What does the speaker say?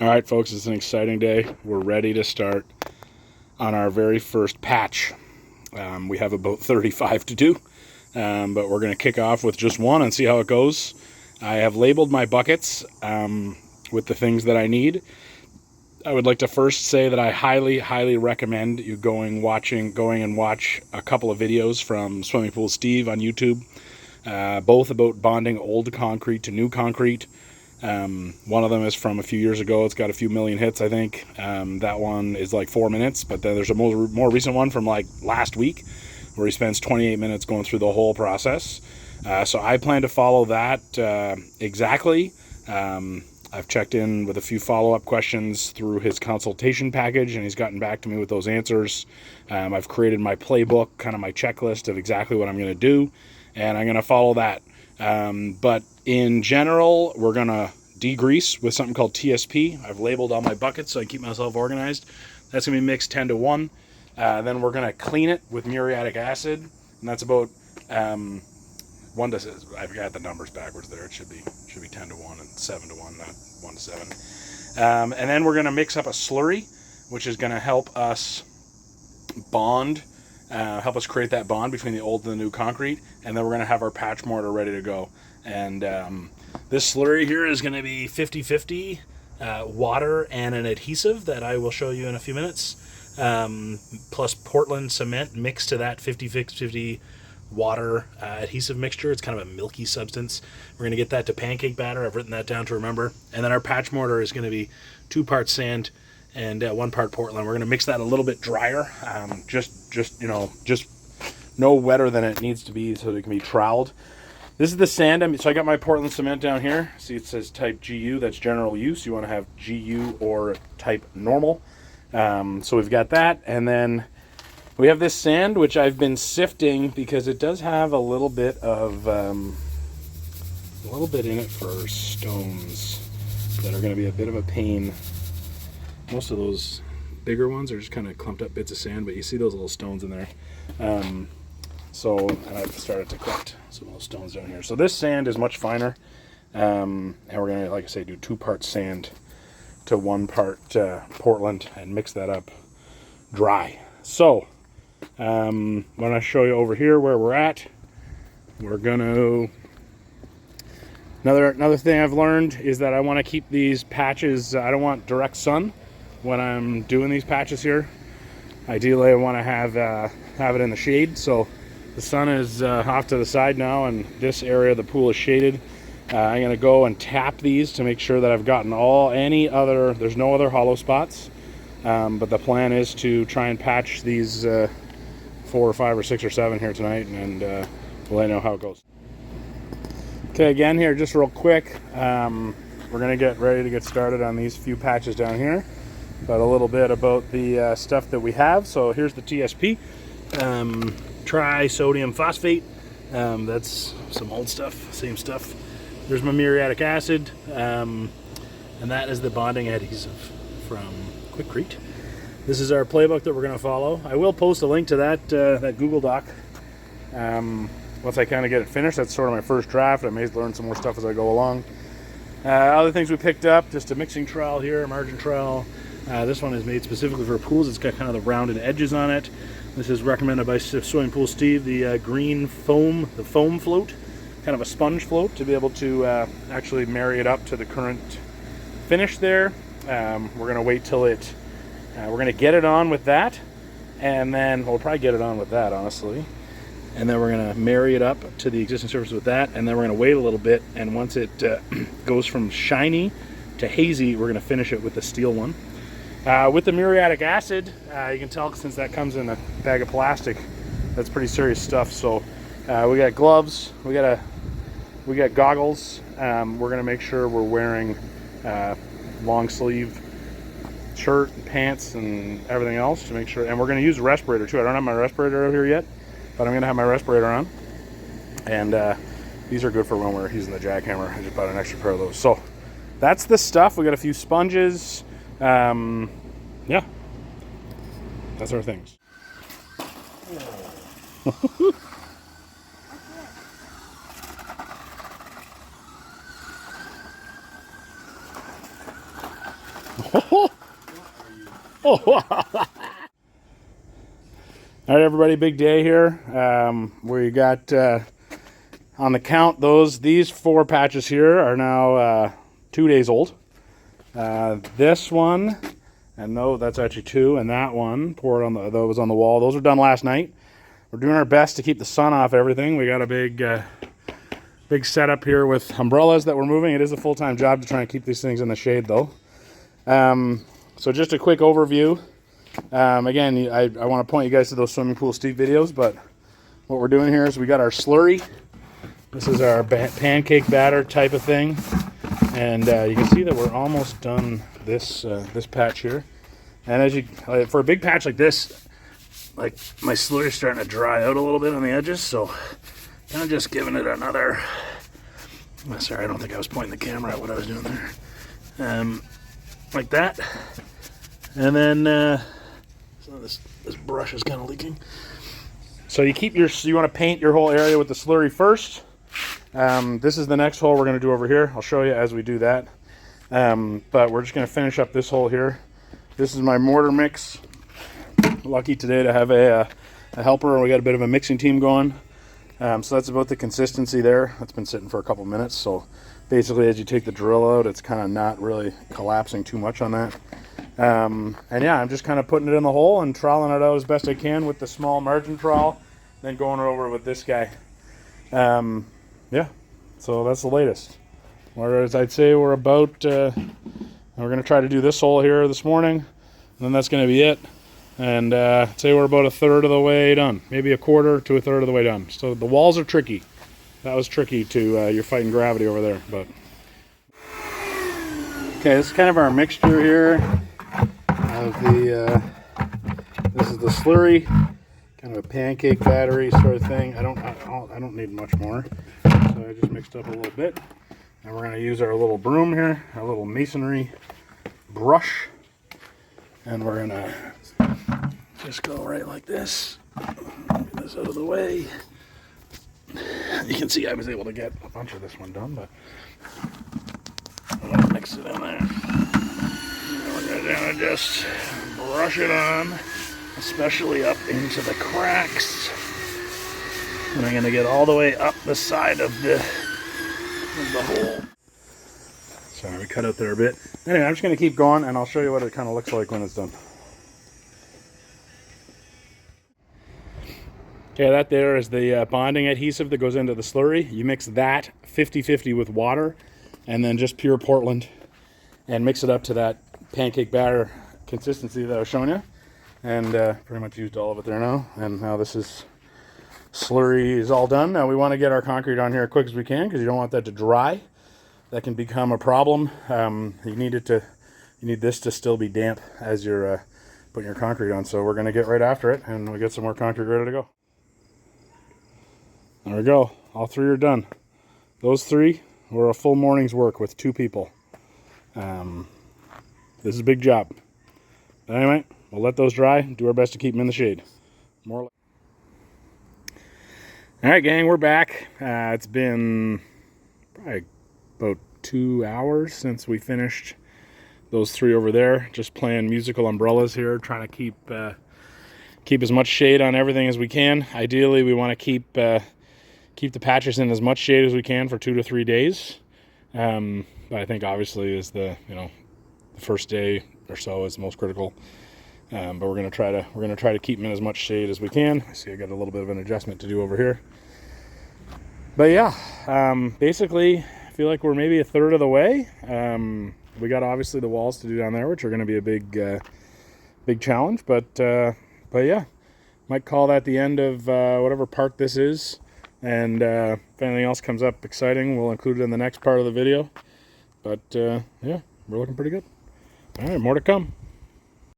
All right, folks, it's an exciting day. We're ready to start on our very first patch. We have about 35 to do, but we're going to kick off with just one and see how it goes. I have labeled my buckets with the things that I need. I would like to first say that I highly recommend you going and watch a couple of videos from Swimming Pool Steve on YouTube, both about bonding old concrete to new concrete. One of them is from a few years ago. It's got a few million hits, I think. That one is like 4 minutes, but then there's a more recent one from like last week where he spends 28 minutes going through the whole process. So I plan to follow that exactly. I've checked in with a few follow-up questions through his consultation package, and he's gotten back to me with those answers. I've created my playbook, kind of my checklist of exactly what I'm going to do, and I'm going to follow that. But in general, we're going to degrease with something called TSP. I've labeled all my buckets so I keep myself organized. That's going to be mixed 10 to 1. Then we're going to clean it with muriatic acid, and that's about 1 to 6. I've got the numbers backwards there. It should be 10 to 1 and 7 to 1, not 1 to 7. And then we're going to mix up a slurry, which is going to help us bond, help us create that bond between the old and the new concrete. And then we're going to have our patch mortar ready to go. And this slurry here is going to be 50-50 water and an adhesive that I will show you in a few minutes, plus Portland cement mixed to that 50-50 water adhesive mixture. It's kind of a milky substance. We're going to get that to pancake batter. I've written that down to remember. And then our patch mortar is going to be 2 parts sand and 1 part Portland. We're going to mix that a little bit drier, just no wetter than it needs to be so that it can be troweled. This is the sand. So I got my Portland cement down here. See, it says type GU. That's general use. You want to have GU or type normal. So we've got that, and then we have this sand, which I've been sifting because it does have a little bit in it for stones that are going to be a bit of a pain. Most of those bigger ones are just kind of clumped up bits of sand, but you see those little stones in there. And I've started to collect some of those stones down here. So this sand is much finer, and we're going to, like I say, do 2 parts sand to 1 part Portland and mix that up dry. So when I show you over here where we're at, we're going to... Another thing I've learned is that I want to keep these patches, I don't want direct sun when I'm doing these patches here. Ideally, I want to have it in the shade. So the sun is off to the side now, and this area of the pool is shaded. I'm going to go and tap these to make sure that I've gotten there's no other hollow spots. But the plan is to try and patch these 4 or 5 or 6 or 7 here tonight, and we'll let you know how it goes. Okay, again here, just real quick, we're going to get ready to get started on these few patches down here. But a little bit about the stuff that we have. So here's the TSP, trisodium phosphate. That's some old stuff, same stuff. There's my muriatic acid, and that is the bonding adhesive from Quikrete. This is our playbook that we're going to follow. I will post a link to that Google Doc once I kind of get it finished. That's sort of my first draft. I may learn some more stuff as I go along. Other things we picked up, just a mixing trowel here, a margin trowel. This one is made specifically for pools. It's got kind of the rounded edges on it. This is recommended by Swimming Pool Steve, the green foam, the foam float, kind of a sponge float to be able to actually marry it up to the current finish there. We're going to wait till we're going to get it on with that, and then we'll probably get it on with that, honestly. And then we're going to marry it up to the existing surface with that, and then we're going to wait a little bit, and once it goes from shiny to hazy, we're going to finish it with the steel one. With the muriatic acid, you can tell since that comes in a bag of plastic, that's pretty serious stuff. So we got gloves, we got goggles. We're going to make sure we're wearing long sleeve shirt, pants, and everything else to make sure. And we're going to use a respirator too. I don't have my respirator out here yet, but I'm going to have my respirator on. And these are good for when we're using the jackhammer. I just bought an extra pair of those. So that's the stuff. We got a few sponges. Yeah, that's our things. All right, everybody, big day here. We got on the count, these 4 patches here are now 2 days old. This one, and no, that's actually 2, and that one poured on the those on the wall. Those were done last night. We're doing our best to keep the sun off everything. We got a big setup here with umbrellas that we're moving. It is a full-time job to try and keep these things in the shade, though. So just a quick overview. Again, I want to point you guys to those swimming pool Steve videos, but what we're doing here is we got our slurry. This is our pancake batter type of thing, and you can see that we're almost done this patch here. And as for a big patch like this, like my slurry is starting to dry out a little bit on the edges, so kind of just giving it another. Sorry, I don't think I was pointing the camera at what I was doing there. Like that, and then so this brush is kind of leaking. So you want to paint your whole area with the slurry first. This is the next hole we're going to do over here. I'll show you as we do that. But we're just going to finish up this hole here. This is my mortar mix. Lucky today to have a helper. We got a bit of a mixing team going. So that's about the consistency there. That's been sitting for a couple minutes. So basically, as you take the drill out, it's kind of not really collapsing too much on that. And yeah, I'm just kind of putting it in the hole and troweling it out as best I can with the small margin trowel, then going over with this guy. Yeah, so that's the latest. Whereas I'd say we're about, we're going to try to do this hole here this morning, and then that's going to be it. And I'd say we're about a third of the way done, maybe a quarter to a third of the way done. So the walls are tricky. That was tricky to, you're fighting gravity over there, but. Okay, this is kind of our mixture here of this is the slurry, kind of a pancake battery sort of thing. I don't need much more, so I just mixed up a little bit. And we're going to use our little broom here, our little masonry brush, and we're going to just go right like this. Get this out of the way. You can see I was able to get a bunch of this one done, but I'm going to mix it in there. And we're going to just brush it on, especially up into the cracks. And I'm going to get all the way up the side of the hole. Sorry, we cut out there a bit. Anyway, I'm just going to keep going, and I'll show you what it kind of looks like when it's done. Okay, that there is the bonding adhesive that goes into the slurry. You mix that 50-50 with water and then just pure Portland and mix it up to that pancake batter consistency that I was showing you. And pretty much used all of it there now. And now this is slurry is all done. Now we want to get our concrete on here as quick as we can because you don't want that to dry. That can become a problem. You need this to still be damp as you're putting your concrete on. So we're going to get right after it, and we get some more concrete ready to go. There we go. All 3 are done. Those 3 were a full morning's work with 2 people. This is a big job. But anyway, we'll let those dry. Do our best to keep them in the shade. All right, gang, we're back. It's been probably about 2 hours since we finished those 3 over there. Just playing musical umbrellas here, trying to keep as much shade on everything as we can. Ideally, we want to keep the patches in as much shade as we can for 2 to 3 days. But I think obviously is the first day or so is most critical. But we're gonna try to keep them in as much shade as we can. I see I got a little bit of an adjustment to do over here. But yeah, basically I feel like we're maybe a third of the way. We got obviously the walls to do down there, which are going to be a big challenge. But yeah, might call that the end of whatever part this is. And if anything else comes up exciting, we'll include it in the next part of the video. But yeah, we're looking pretty good. All right, more to come.